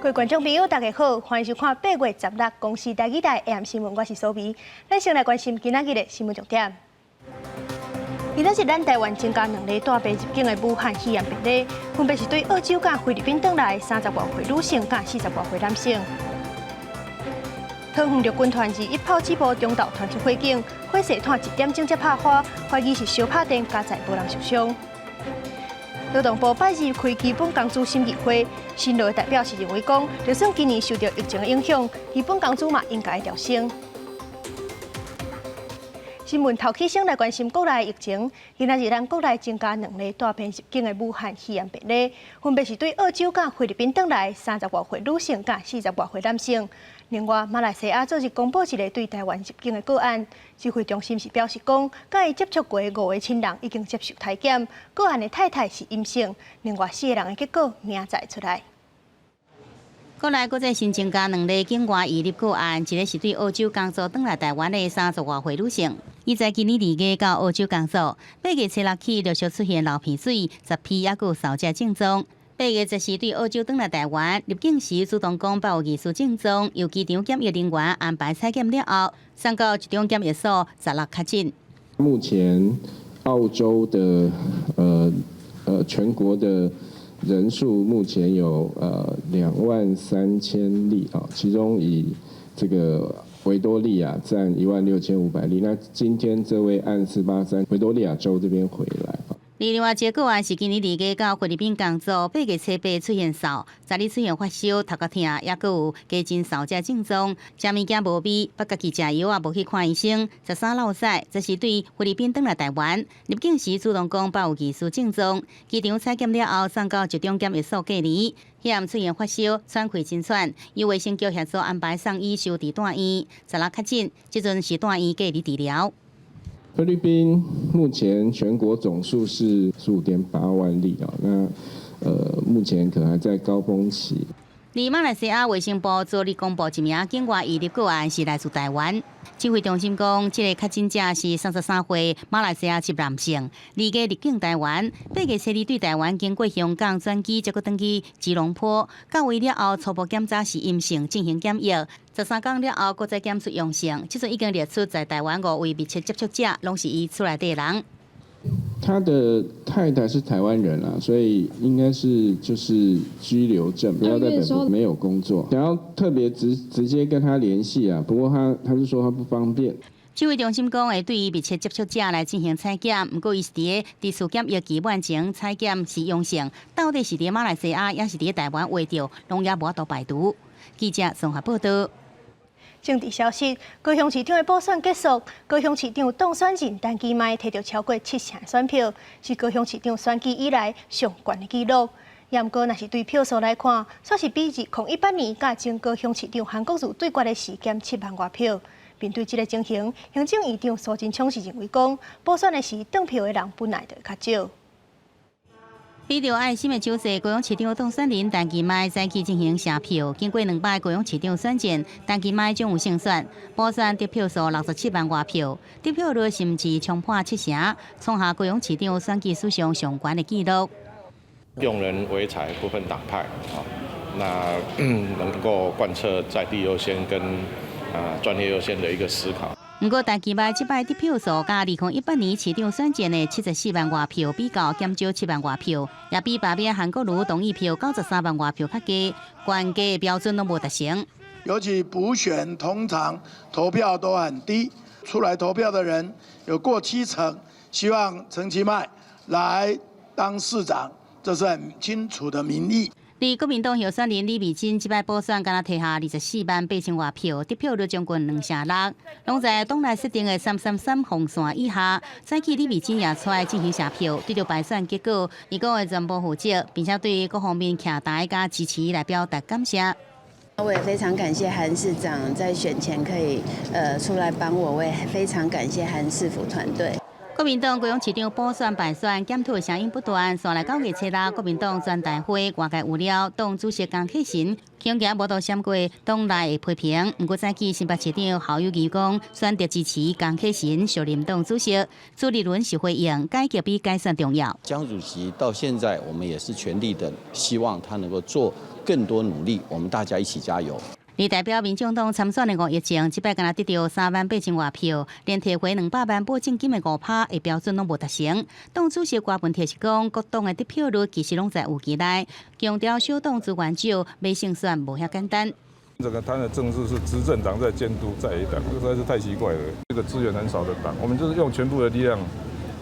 各位观众朋友，大家好，欢迎收看8月16公视台语台 AM 新闻，我是苏眉。咱先来关心今仔日的新闻重点。今仔日咱台湾增加2例带病入境的武汉肺炎病例，分别是对澳洲甲菲律宾返来30多岁女性甲40多岁男性。桃园陆军团日一炮击破中岛传出火警，火势炭1点钟才拍花，怀疑是烧拍电，加载无人受伤。劳动部拜日开基本工资审议会，新劳的代表是认为讲，就算今年受到疫情的影响，基本工资嘛应该调升。新闻头起先来关心国内疫情，今仔日咱国内增加2例带病入境的武汉肺炎病例，分别是对澳洲甲菲律宾返来30多岁女性甲40多岁男性。另外，马来西亚昨日公布一个对台湾入境的个案，指挥中心是表示讲，甲伊接触过5位亲人已经接受体检，个案的太太是阴性，另外4个人的结果明仔出来。国内再新增加2例境外移入个案，一个是对澳洲工作返来台湾的30多岁女性，伊在今年2月到澳洲工作，8月初6起陆续出现流鼻水、10批也有扫遮症状。8月10时对澳洲返来台湾，入境时主动讲报有疑似症状，由机场检疫人员安排采检了后，送到集中检疫所16确诊。目前澳洲的全国的人数目前有23000例啊，其中以这个维多利亚占16500例。那今天这位按483维多利亚州这边回来。另外一个个案是今年2月到菲律宾工作，8月初8出现扫，10日出现发烧、头壳痛，也佫有加进扫遮症状，食物件无味，不家己食药也无去看医生，13落屎，这是对菲律宾返来台湾，入境时主动讲报有疑似症状，机场采检了后送到集中检疫所隔离，遐出现发烧、喘气真喘，由卫生局协助安排送医收治住院，16确诊，即阵是住院隔离治疗。菲律宾目前全国总数是15.8万例啊，那目前可能还在高峰期。而马来西亚卫生部昨日公布一名境外移入个案是来自台湾，指挥中心讲，这个确诊者是33岁马来西亚籍男性，2月入境台湾，8月7日对台湾经过香港转机，结果登去吉隆坡，到位了后初步检查是阴性，进行检疫。13天了后，再检出阳性，即阵已经列出在台湾5位密切接触者，拢是伊厝内底的人。他的太太是台湾人啊，所以应该是就是居留证，不要在本国没有工作，想要特别直接跟他联系啊。不过他是说他不方便。指挥中心讲会对于密切接触者来进行采检，不过伊是伫第4检疫期满前采检是阳性，到底是伫马来西亚，也是伫台湾画着，拢也无法度排除。记者综合报道。政治消息，高雄市长的补选结束，高雄市长当选人陈其迈摕到超过70%选票，是高雄市长选举以来上悬的纪录。也毋过，若是对票数来看，却是比2018年甲前高雄市长韩国瑜对决的时减7万多票。面对这个情形，行政院长苏贞昌是认为讲，补选的时当票的人本来就较少。比着爱心的手势，高雄市长当选人陈其迈早起进行社票，经过2摆高雄市长选战，陈其迈将有胜选，补选得票数67万多票，得票率甚至冲破70%，创下高雄市长选举史上上悬的纪录。用人为才，不分党派啊，那能够贯彻在地优先跟专业优先的一个思考。不过，陈其迈这摆得票数甲2018年市长选战的74万多票比较减少7万多票，也比罢免韩国瑜同意票93万多票较低，关键标准都无达成。尤其补选通常投票都很低，出来投票的人有过70%，希望陈其迈来当市长，这是很清楚的民意。而国民党候选人李美珍这摆补选，敢若摕下24万8千多票，得票率将近2成6，拢在党内设定的333红线以下。早起李美珍也出来进行社票，对着败选结果，伊讲会全部负责，并且对各方面徛台加支持来表达感谢。我也非常感谢韩市长在选前可以出来帮我，我也非常感谢韩市府团队。国民党高雄市长补选败选，检讨声音不断。3来9月7日，国民党全大会外界有了党主席江启臣，恐惊无度闪过党内的批评。不过早起新北市长侯友宜讲，选择支持江启臣就任党主席。朱立伦是回应，改革比改善重要。江主席到现在，我们也是全力的希望他能够做更多努力，我们大家一起加油。而代表民众党参选的5亿情，这摆敢若得到38000外票，连摕回200万保证金的5%的标准拢无达成。党主席郭文铁是讲，各党的得票率其实拢在预期内，强调小党资源少，要胜选无遐简单。整个台湾的政治是执政党在监督在野党，这实在是太奇怪了。这个资源很少的党，我们就是用全部的力量，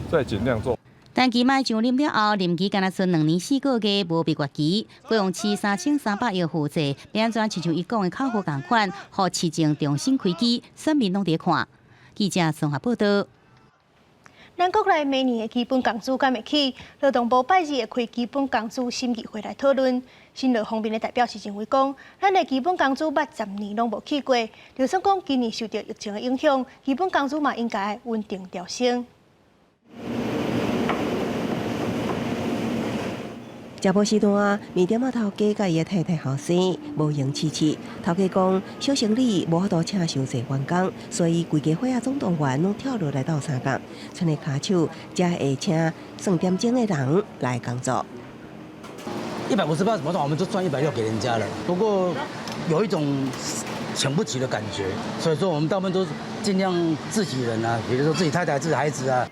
再尽量做。但期迈上任了后，任期敢若剩2年4个月，无被决期。高雄市3300亿负债，要安怎亲像伊讲的口号同款，互市政重新开机，选民拢伫看。记者综合报道。咱国内每年的基本工资敢会起？劳动部拜日会开基本工资审议会来讨论。新劳方面的代表是认为讲，咱的基本工资捌10年拢无起过，就算讲今年受到疫情的影响，基本工资嘛应该稳定调升。食无时段，面店仔头家甲伊的太太后生无闲饲饲。头家讲，小生意无法度请伤济员工，所以规家伙仔总动员拢跳落来斗相共，剩的骹手才会请算点钟的人来工作。158怎么算？我们就赚160给人家了。不过有一种请不起的感觉，所以说我们大部分都尽量自己人啊，比如说自己太太、自己孩子啊。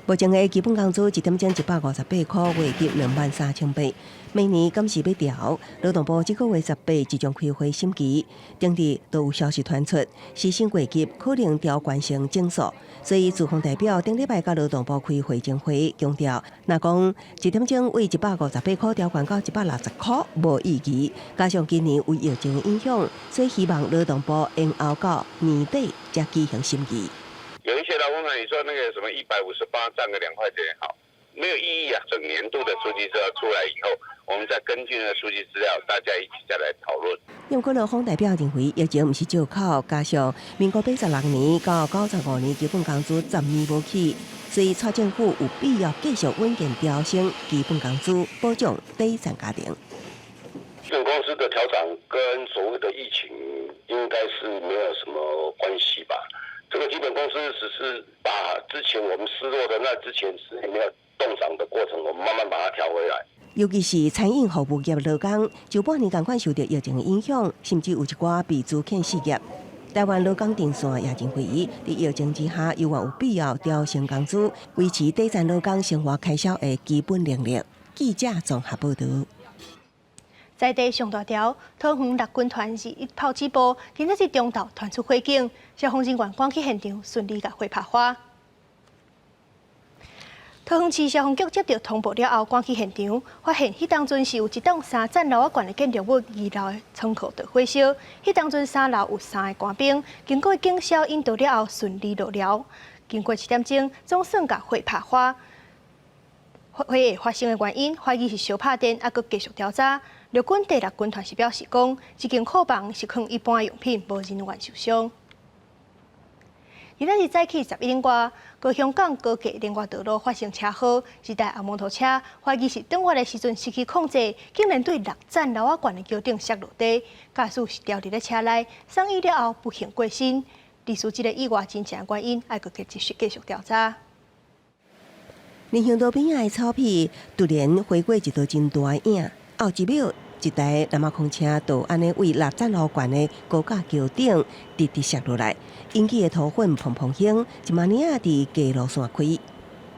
目前的基本工资1点钟158块，月入23800。每年敢是要调，劳动部这个月18即将开会审议，当日都有消息传出，时薪过级可能调关成整数。所以资方代表顶礼拜甲劳动部开会前会强调，若讲1点钟为158块调关到160块无意义，加上今年为疫情的影响，所以希望劳动部延后到年底才举行审议。有一些劳工团你说那个什么158占个2块钱好，没有意义啊！整年度的数据资料出来以后，我们再根据那个数据资料，大家一起再来讨论。因过劳方代表认为，疫情不是借口，加上民国86年到95年基本工资10年无起，所以蔡政府有必要继续稳健调升基本工资，保障第三家庭。基本工资的调整跟所谓的疫情应该是没有什么关系吧？这个基本工资只是把之前我们失落的那之前10年没有动涨的过程，我们慢慢把它调回来。尤其是餐饮服务业劳工，就半年同款受到疫情的影响，甚至有一寡被资遣失业。台湾劳工阵线也认为，在疫情之下，犹原有必要调升工资，维持低层劳工生活开销的基本能力。记者综合报道。在地上大条，桃园陆军团是一炮起步，今仔日中昼传出火警，消防人员赶去现场，顺利甲火拍花。桃园市消防局接到通报了后，赶去现场，发现迄当阵是有一栋3层楼高的建筑物2楼的仓库着火烧，迄当阵3楼有3个官兵，经过警消引导了后，顺利落了。经过7点钟，总算甲火拍花。火会发生的原因，怀疑是烧拍电，还佫继续调查。陆军第6军团是表示讲，这间库房是放一般的用品，无人员受伤。今仔日早起11点外，高雄港高架联外道路发生车祸，一台红摩托车怀疑是转弯的时阵失去控制，竟然对6层楼高的桥顶摔落地，驾驶是掉伫咧车内，送医了后不幸过身。历史这个意外真正原因，还佫继续调查。林乡道边仔的草皮突然飞过一道真大的影，后一秒，一台南马空车就安尼为6层楼高的高架桥顶直直摔落来，引起的土粉蓬蓬响，一晚年啊伫街路线开。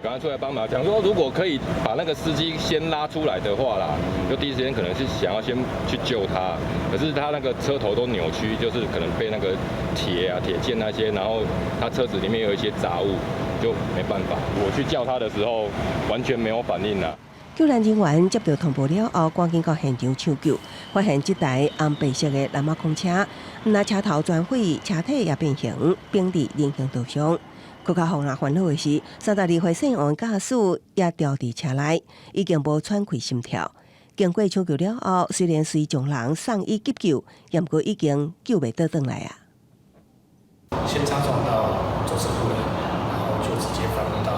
赶快出来帮忙，讲说如果可以把那个司机先拉出来的话啦，就第一时间可能是想要先去救他，可是他那个车头都扭曲，就是可能被那个铁件那些，然后他车子里面有一些杂物，就没办法。我去叫他的时候，完全没有反应啦。救援人员接到通报了后，赶紧到现场抢救，发现这台红白色的南马空车，那车头全毁，车体也变形，并伫人行道上。更加让人烦恼的是，32岁姓王驾驶也掉伫车内，已经无喘气心跳。经过抢救了后，虽然随将人送医急救，不过已经救袂倒转来啊。先擦撞到左侧护栏，然后就直接翻到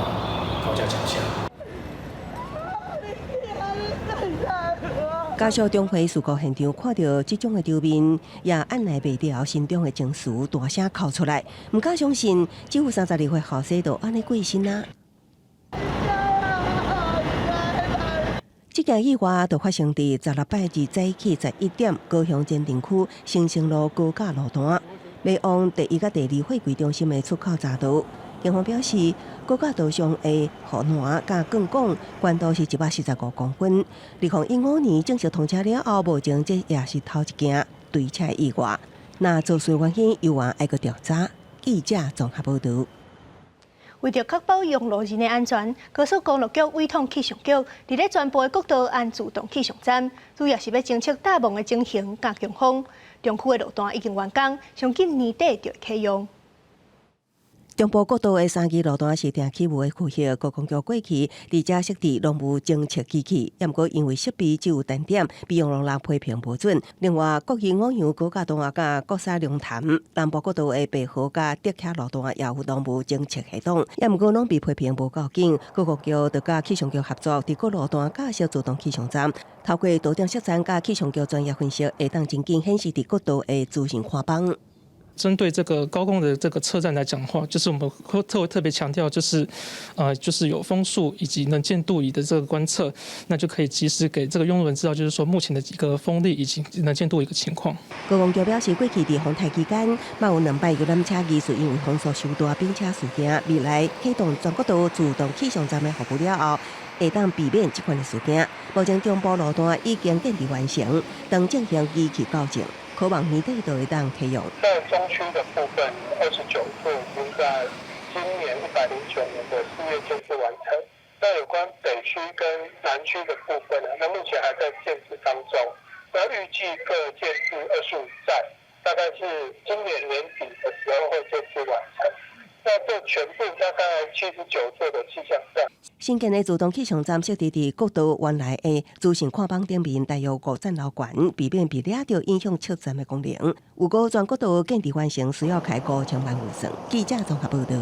加上中会事故现场看到这种的场面，也按捺袂了心中的情绪，大声哭出来，唔敢相信，只有32岁后生就安尼过身啊！这件意外就发生伫16摆日早起11点，高雄前镇区新生路高架路段，迈往第1甲第2货柜中心的出口匝道。警方表示，高架道上的雨环甲钢管宽度是145公分。2015年正式通车了后，目前这也是头一件对车意外。那肇事原因由外爱个调查。记者综合报道。为着确保用路人的安全，高速公路局委托气象局，伫咧全部的国道安自动气象站，主要是要侦测大雾的情形甲强风。中区的路段已经完工，上今年底就会启用。中部国道的3期路段是定起雾的区域，高公局过去伫遮设置浓雾侦测机器，也毋过因为设备只有单点，备用路人批评无准。另外，国营五羊高架段甲国沙龙潭南部国道的白河甲德克路段也有浓雾侦测系统，也毋过拢被批评无够紧。高公局就甲气象局合作，伫各路段架设自动气象站，透过多点色站甲气象局专业分析，会当真紧显示伫各道的自行看板。针对这个高空的这个车站来讲的话，就是我们会特别强调，就是有风速以及能见度仪的这个观测，那就可以及时给这个用路人知道，就是说目前的一个风力以及能见度一个情况。高公局表示，过去伫风台期间，有2摆游览车技术因为风速受大并且事件，未来启动全国道自动气象站的服务了后，会当避免这款的事件。目前中部路段已经建设完成，等进行仪器校正。可望年底就会当启用。在中区的部分，29座已经在今年109年的4月建设完成。那有关北区跟南区的部分呢，那目前还在建制当中。那预计各建制25站，大概是今年年底的时候会建制完成。那这全部大概79座的气象站。新建的自动气象站设置伫国道原来的自行看板顶面，大约5层楼高，避免被抓到影响测站的功能。有个全国道建设完成，需要开5000万预算。记者综合报道。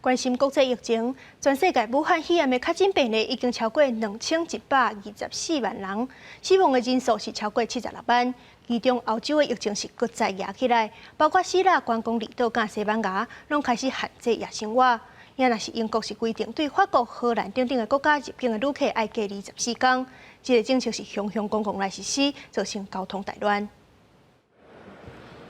关心国际疫情，全世界武汉肺炎的确诊病例已经超过2124万人，死亡的人数是超过76万。其中，欧洲的疫情是搁再压起来，包括希腊、关公离岛、甲西班牙，拢开始限制夜生活。也若是英国是规定，对法国、荷兰等等的国家入境的旅客要隔离14天。这个政策是雄雄公公来实施，造成交通大乱。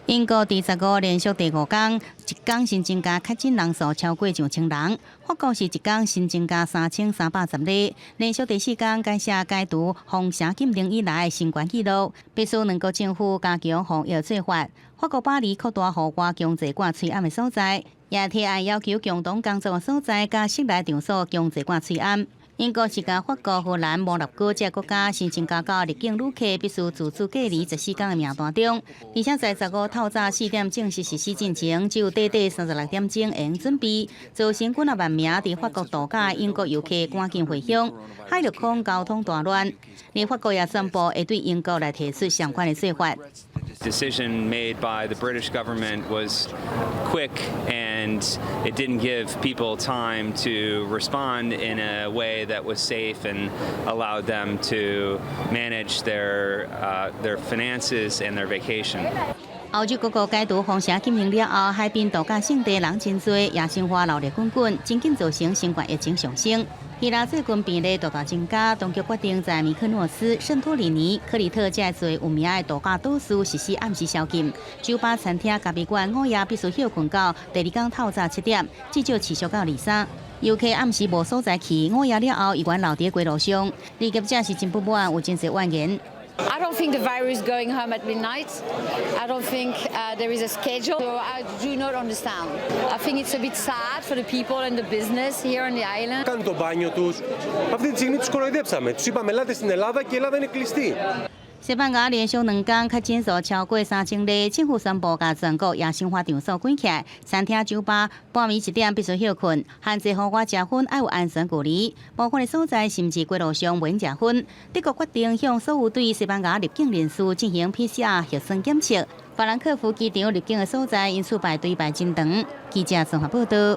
英国第15连续第5天，一天新增加确诊人数超过1000人。法国是一天新增加3310例，连续第4天改写解除封城禁令以来新冠纪录。必须两国政府加强防疫做法。法国巴黎扩大户外强制挂喙暗的所在，也提案要求共同工作的所在加室内场所强制挂喙暗。英国是甲法国、荷兰、摩纳哥这国家新增加到入境旅客必须自主隔离14天的名单中，而且在15透早4点正式实施进程，只有短短36点钟会用准备，造成几万名伫法国度假的英国游客赶紧回乡，海陆空交通大乱。而法国也宣布会对英国来提出相关的做法。Decision made by the British government was quick and it didn't give people time to respond in a way that was safe and allowed them to manage their finances and their vacation. 欧洲各国解除封城禁令了后，海边度假胜地人真多，夜生活闹热滚滚，真紧造成新冠疫情上升。希腊最近病例大大增加，当局决定在米克诺斯、圣托里尼、克里特这最有名的度假岛屿实施暗时宵禁，酒吧、餐厅、咖啡馆午夜必须休困到第2天透早7点，至少持续到23。游客暗时无所在去，午夜了後依然留伫街路上。旅業者是真不滿，有真濟怨言。I don't think the virus is going home at midnight. I don't think there is a schedule. So I do not understand. I think it's a bit sad for the people and the business here on the island. κάνουν το μπάνιο τους. Αυτή τη στιγμή τους κοροϊδέψαμε. Τους είπαμε ελάτε στην Ελλάδα και η Ελλάδα είναι κλειστή. 西班牙连续2天确诊数超过3000例，政府宣布把全国夜生活场所关起来，餐厅、酒吧半暝1点必须休困，限制户外食薰要有安全距离。部分的所在甚至街路上免食薰。德国决定向所有对西班牙入境人士进行 PCR 核酸检测。法兰克福机场入境的所在因此排队排真长。记者综合报道。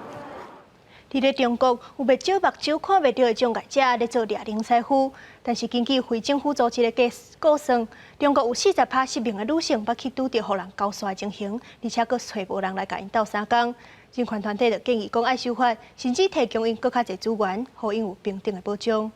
伫咧中国，有袂少目睭看袂到的障碍者咧做掠零财富，但是根据非政府组织的估算，中国有40%失明的女性捌去拄着互人勾刷的情形，而且佫找无人来甲因斗相共。人权团体就建议讲爱修法，甚至提供因佫较侪资源，互因有平等的保障。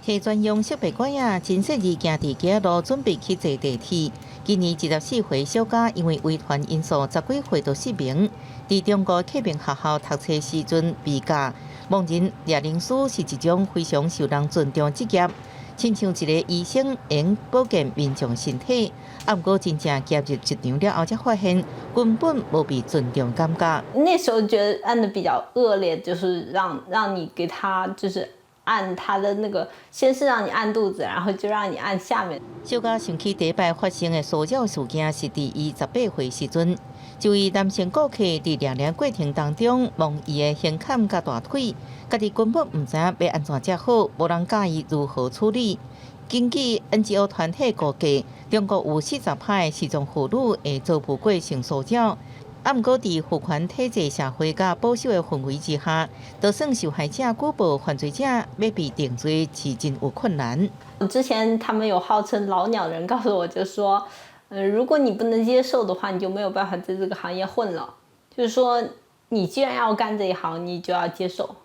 提专用设备管啊，真适宜行伫街路准备去坐地铁。今年14岁小家因为遗传因素10几岁就失明，伫中国启明学校读册时阵被教。盲人掠灵师是一种非常受人尊重职业，亲像一个医生用保健民众身体。啊，不过真正加入一场了后，才发现根本无被尊重感觉。那时候觉得按的比较恶劣，就是让你给他就是按他的那个，先是让你按肚子，然后就让你按下面。小家想起第一摆发生的骚扰事件是伫伊18岁时阵，就位男性顾客伫掠掠过程当中摸伊的胸坎甲大腿，家己根本唔知影要安怎才好，无人教伊如何处理。根据 NGO 团体估计，中国有40%的失踪妇女会遭遇过性骚扰。啊，不过伫父权体制社会甲保守的氛围之下，就算受害者举报犯罪者要被定罪是真有困难。之前他们有号称老鸟人告诉我，就说，如果你不能接受的话，你就没有办法在这个行业混了。就是说，你既然要干这一行，你就要接受，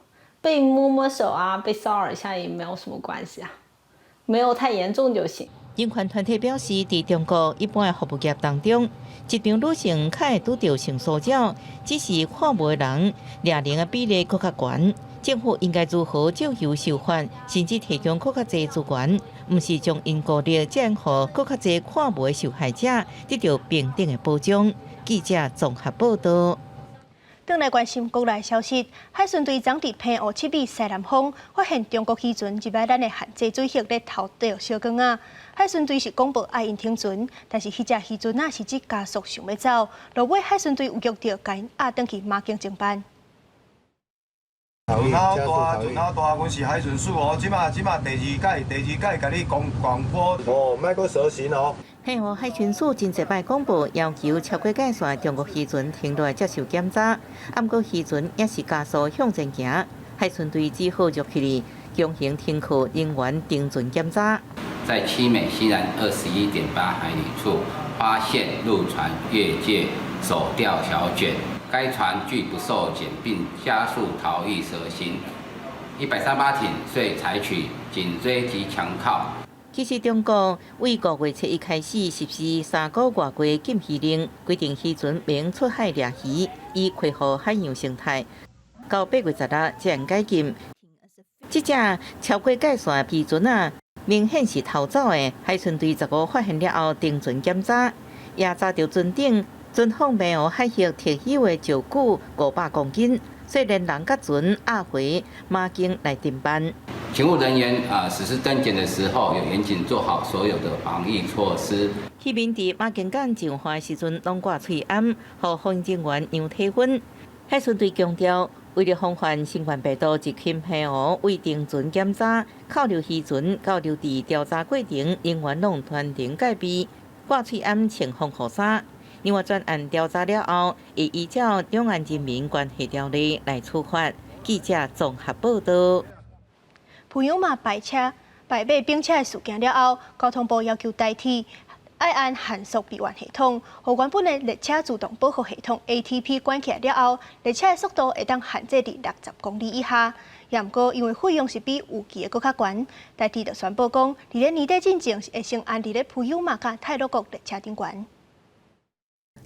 被摸摸手啊，被骚扰一下也没有什么关系啊，没有太严重就行。人权团体表示，伫中国一般的服务业当中，一名女性较会拄到性骚扰，只是看无的人掠零的比例佫较悬。政府应该如何照优受法，甚至提供佫较侪资源，毋是将因孤立，才能互佫较侪看无的受害者得到平等的保障。记者综合报道。转来关心国内消息，海巡队昨伫澎湖7米西南方发现中国渔船入来咱的限制水域咧偷钓小竿仔。海巡队是公布爱因停船，但是迄只渔船仔是指加速想要走，落尾海巡队有约着甲因押转去马境侦办。船头大，阮是海巡署哦，即马第二届甲你广播哦，莫阁蛇行哦。澎湖海巡署真侪摆公布，要求超过界线中国渔船停落来接受检查，啊，不过渔船也是加速向前行，海巡队只好入去强行停靠人员定准检查。在7美西南21.8海里处发现陆船越界走钓小卷，该船拒不受检，并加速逃逸蛇行。138艇遂采取紧追及强靠。其实中国为5月7日开始实施3个月禁渔令，规定渔船免出海掠鱼，以恢复海洋生态。到8月10日才能解禁。这只超过界线渔船啊，明显是逃走的。海巡队15发现了后，定准检查，也查到船顶存放澎湖海域特有的石鼓500公斤，虽然人甲船押回马境来侦办。勤务人员实施登检的时候，有严谨做好所有的防疫措施。渔民伫马境港上岸时阵，拢挂喙罨，互防疫人员量体温。海巡队强调，为了防范新冠病毒入侵澎湖，未定准检查，扣留渔船到留地调查过程，人员拢全程戒备，挂喙罨、穿防护衫。另外，专案调查了后，会依照两岸人民关系条例来处罚。记者综合报道。培养马摆马并车的事件了后，交通部要求代替爱按限速闭环系统，互原本的列车自动保护系统 ATP 关起来了后，列车的速度会当限制伫60公里以下。也毋过，因为费用是比预期的搁较悬，代替就宣布讲，伫咧年底进前会先安伫咧培养马甲泰鲁国列车顶悬。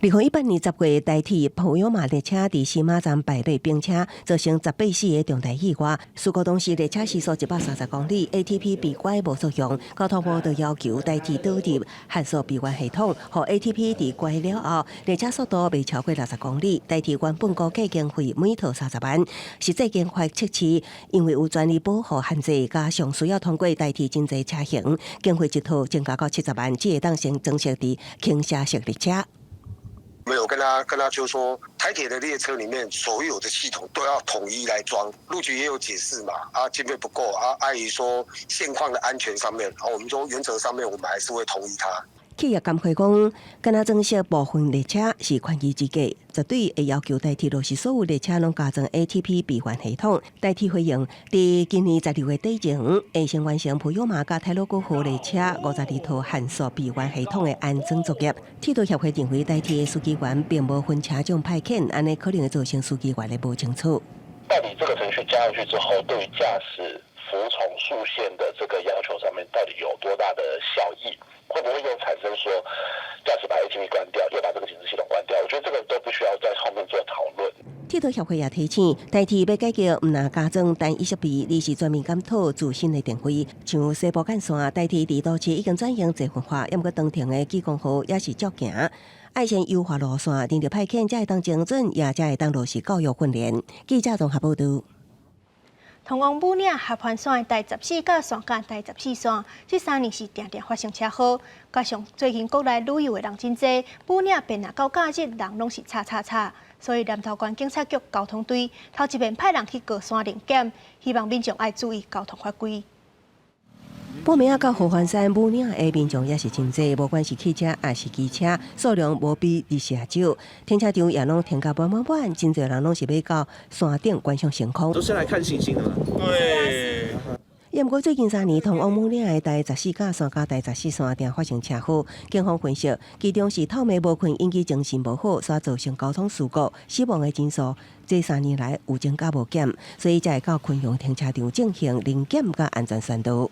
2018年10月，代替普悠玛列车伫西马站摆类并车，造成18死的重大意外。事故当时列车时速130公里 ，ATP 闭关无作用，交通部就要求代替导入限速闭关系统，互 ATP 伫关了后，列车速度未超过60公里。代替原本估计经费每套30万，实际经费测试，因为有专利保护限制，加上需要通过代替真侪车型，经费一套增加到70万，只会当先装设伫轻砂式列车。我们有跟他就说，台铁的列车里面所有的系统都要统一来装。路局也有解释嘛，经费不够碍于说现况的安全上面，我们说原则上面我们还是会同意它。企业感慨讲，敢若增设部分列车是权宜之计，绝对会要求台铁落实所有列车拢加装 ATP 闭环系统。台铁回应，伫今年16月底前，会先完成普悠玛甲泰鲁阁号列车52套限速闭环系统的安装作业。铁道协会认为，台铁的司机员并无分车种派遣，安尼可能会造成司机员的不清楚。到底这个程序加上去之后，对于驾驶服从速限的这个要求上面，到底有多大的效益？会不会又产生说，驾驶把 ATP 关掉，又把这个警示系统关掉？我觉得这个都必须要在后面做讨论。铁道协会也提醒，台铁要改革，唔拿加装单一设备，而是全面检讨自身的定位。像西部干线，台铁伫都市已经转型自动化，要么当停的技工号也是照行。爱先优化路线，定着派遣才会当精准，也才会当落实教育训练。记者综合报道。通往武岭合环线的第14甲线甲第14线，这3年是常常发生车祸，加上最近国内旅游的人真多，武岭便若到假日人拢是叉。所以南投县警察局交通队头一遍派人去高山临检，希望民众爱注意交通法规。报名到合欢山武岭的民众也是真多，无管是汽车还是机车，数量无比日下少，停车场也拢停甲满，真侪人拢是要到山顶观赏星空。都是来看星星的嘛。对。不过最近3年，通往武岭的第14甲线甲第14线定发生车祸，警方分析，其中是透暝无困引起精神无好，所造成交通事故死亡的人数，这3年来有增加无减，所以才会到昆阳停车场进行临检甲安全宣导。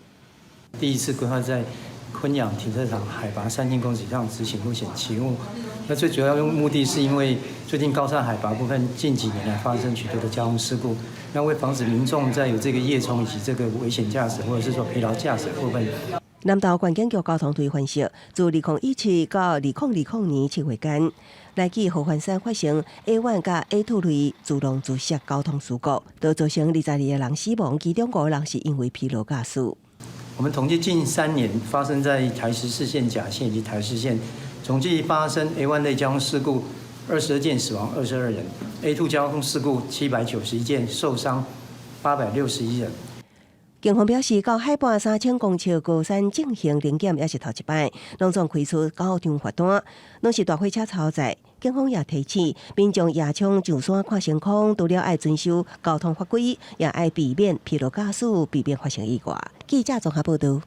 第一次规划在昆阳停车场海拔3000公尺以上执行路险起雾。那最主要的目的是因为最近高山海拔部分近几年来发生许多的交通事故，那为防止民众在有这个夜冲以及这个危险驾驶或者是说疲劳驾驶部分。南投县警局交通队分析，自2017到2020年7月间，来自合欢山发生 A1 甲 A2 类自动自杀交通事故，都造成22个人死亡，其中5个人是因为疲劳驾驶。我们统计近3年发生在台14线、甲线以及台10线，总计发生 A1 类交通事故22件，死亡22人 ；A2 交通事故791件，受伤861人。警方表示，到海拔3000公尺高山进行临检也是头一摆，拢总开出9张罚单，拢是大货车超载。警方也提醒民众夜冲上山看星空，除了爱遵守交通法规，也爱避免疲劳驾驶，避免发生意外。记者综合报道。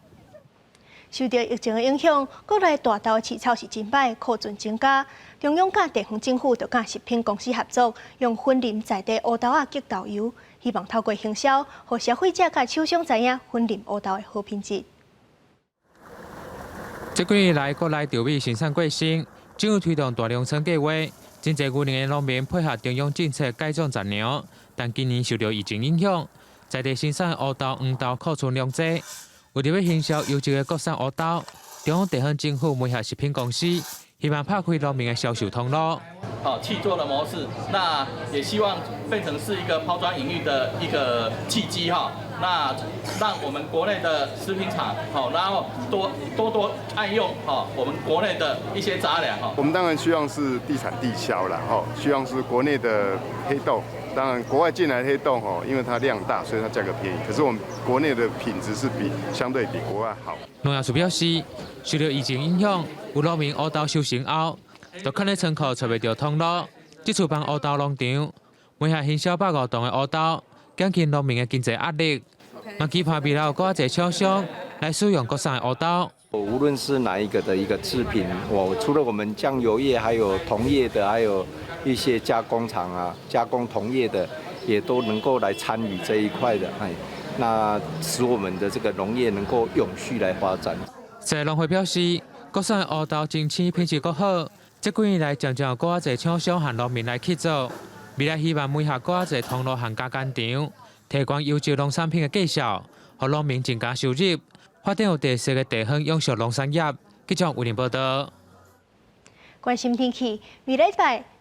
受到疫情的影响，国内大豆的饲草是真歹，库存增加。中央甲地方政府就甲食品公司合作，用混啉在地乌豆仔激豆油，希望透过行销，让消费者甲厂商知影混啉乌豆的好品质。这几年来，国内稻米生产过剩，政府推动大农村计划，真侪牛年的农民配合中央政策改种杂粮，但今年受到疫情影响，在地生产乌豆、黄豆库存量济。为了要行销优质的国产乌豆，中央地方政府配合食品公司，希望拍开农民的销售通路。好，契作的模式，那也希望变成是一个抛砖引玉的一个契机哈。那让我们国内的食品厂好，然后多爱用哈我们国内的一些杂粮哈。我们当然希望是地产地销啦，哈，希望是国内的黑豆。当然，国外进来的黑豆吼，因为它量大，所以它价格便宜。可是我们国内的品质是相对比国外好。农业署表示，受到疫情影响，有农民乌豆收成后，就看咧仓库找袂到通路，即次帮乌豆农场每下行销150吨的乌豆，减轻农民的经济压力。嘛，期盼未来有更多厂商来使用国产的乌豆。无论是哪一个的一个制品，除了我们酱油业，还有同业的，还有一些加工厂啊，加工同业的，也都能够来参与这一块的，那使我们的这个农业能够永续来发展。在农会表示，国产的乌豆种青品质更好，这几年来渐渐有更多厂商和农民来去做，未来希望每下更多通路和加工厂，提供优质农产品的介绍，让农民增加收入。发展有特色的地方养殖农产业。记者为您报道。关心天气，未来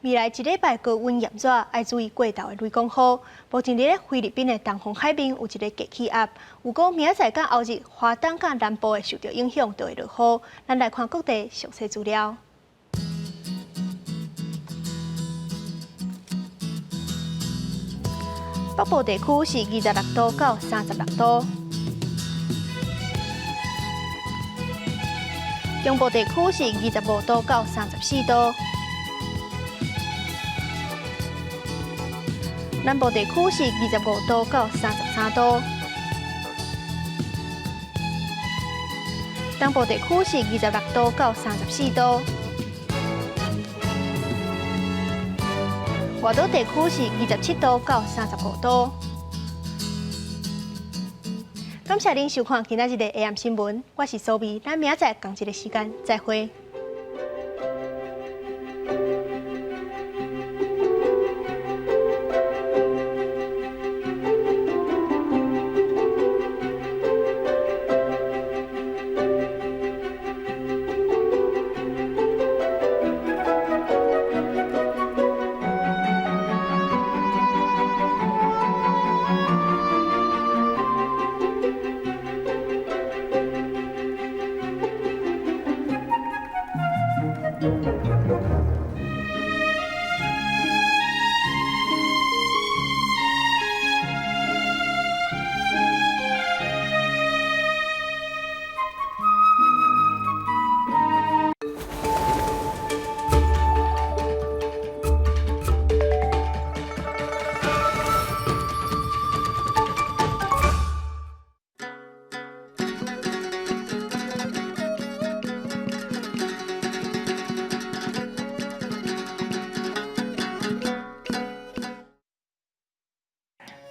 一礼拜高温炎热，要注意过头的雷公雨。目前伫菲律宾的东方海面有一个低气压，如果明仔载甲后日华东甲南部会受到影响，就会落雨。咱来看各地详细资料。北部地区是26度到36度。中部地区是25度到34度，南部地区是25度到33度，东部地区是26度到34度，外岛地区是27度到35度。感谢您收看今仔日的 AM 新闻，我是苏美，咱明仔载同一个时间再会。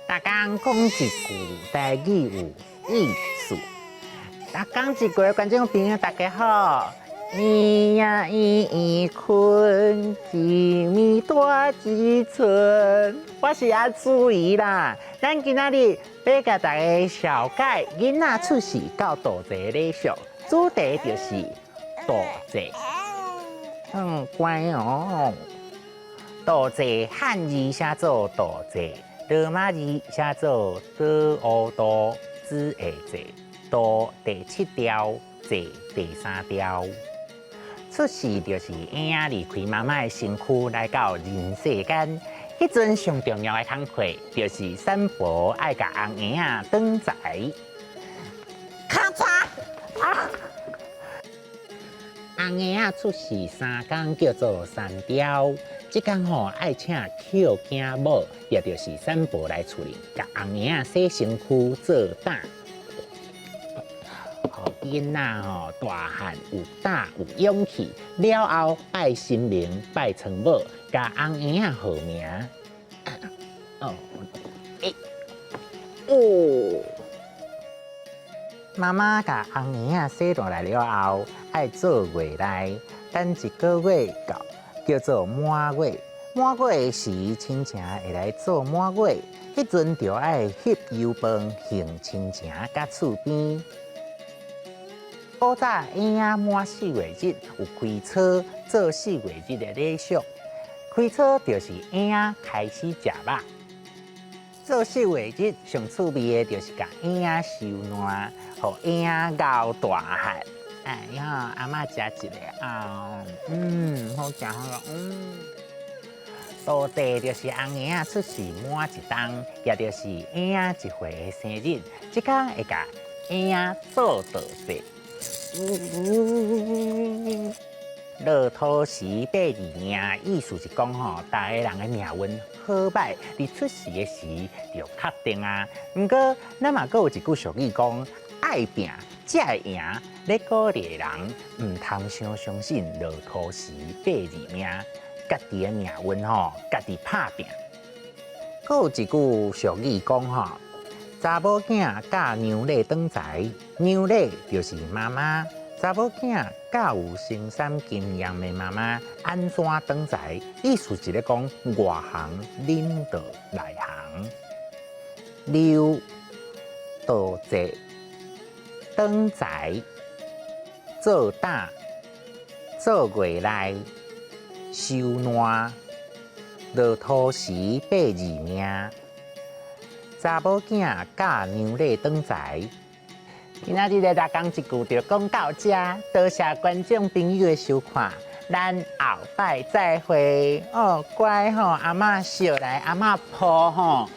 大家讲一句台语有意思。大家一个观众朋友大家好，咿呀咿咿困，一暝大一寸。我是阿朱怡啦，咱今仔日要甲大家小解囡仔出世到大济礼俗，主题就是大济。乖哦，大济汉字写做大济。罗马字写做多乌多，子会济，多第7条，济第3条。出世就是婴仔离开妈妈的身躯来到人世间，迄阵上重要的工课就是产婆爱甲红婴仔转财。咔嚓啊！红婴仔出世3天叫做3条。即天爱请捡囝某，也就是产婆来处理，甲红婴仔洗身躯做胆，互囡仔大汉有胆有勇气。了后拜神明，拜床母，甲红婴仔号名。妈妈甲红婴仔洗落来了后，爱做月内，等1个月到。叫做满月，满月时亲情会来做满月，迄阵就爱翕油饭献亲情甲厝边。古早婴仔满4月日有开操做4月日的礼俗，开操就是婴仔开始食肉。做4月日上趣味的就是甲婴仔收烂，互婴仔咬大汉。哎呀，阿嬷食一个啊，好食好大济就是红婴仔出世满1冬，也就是婴仔1岁的生日，即天会甲婴仔做大济。落土时8字命，意思是讲大个人的命运好歹，伫出世的时就确定啊。不过，咱嘛阁有一句俗语讲，爱拼才会赢。咧鼓励人唔通伤相信落土时8字命，家己的命运家己拍拼。阁有一句俗语讲查某囝嫁娘咧当财，娘咧就是妈妈。查某囝嫁有生产经验的妈妈，安怎当财？意思是咧讲外行领导内行。溜大济当财。做胆，做月内，收烂，落土时8字命，查某囝嫁娘咧当财。今仔日的大讲一句就讲到这，多谢观众朋友的收看，咱后摆再会哦，乖阿嬷笑来，阿嬷抱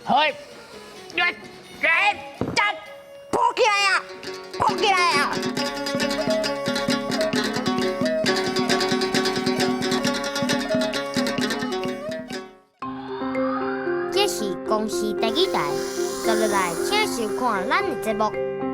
嘿，抱起来呀，抱起来呀！就落来请收看咱的节目。